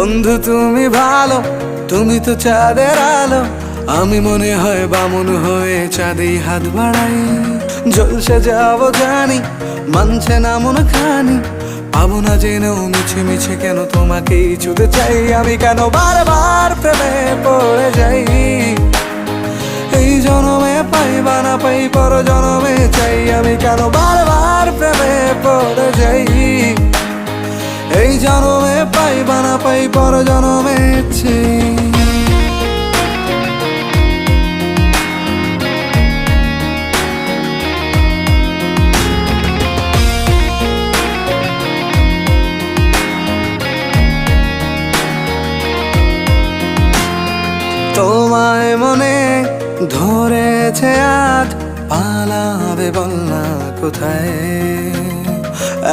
বন্ধু তুমি ভালো, তুমি তো চাঁদের আলো। আমি মনে হয় বামুন হয়ে চাঁদেই হাত বাড়াই। জলসে যাবো জানি, মানছে না মন খানি। পাবো না জেনেও মিছে মিছে কেন তোমাকেই ছুতে চাই। আমি কেন বারবার প্রেমে পড়ে যাই। এই জনমে পাই বা না পাই, পর জনমে চাই। আমি কেন বারবার প্রেমে পড়ে যাই। এই জনমে পাই বা না পাই, পর জনমে চাই। তোমায় মনে ধরেছে আজ, পালাবে বল না কোথায়।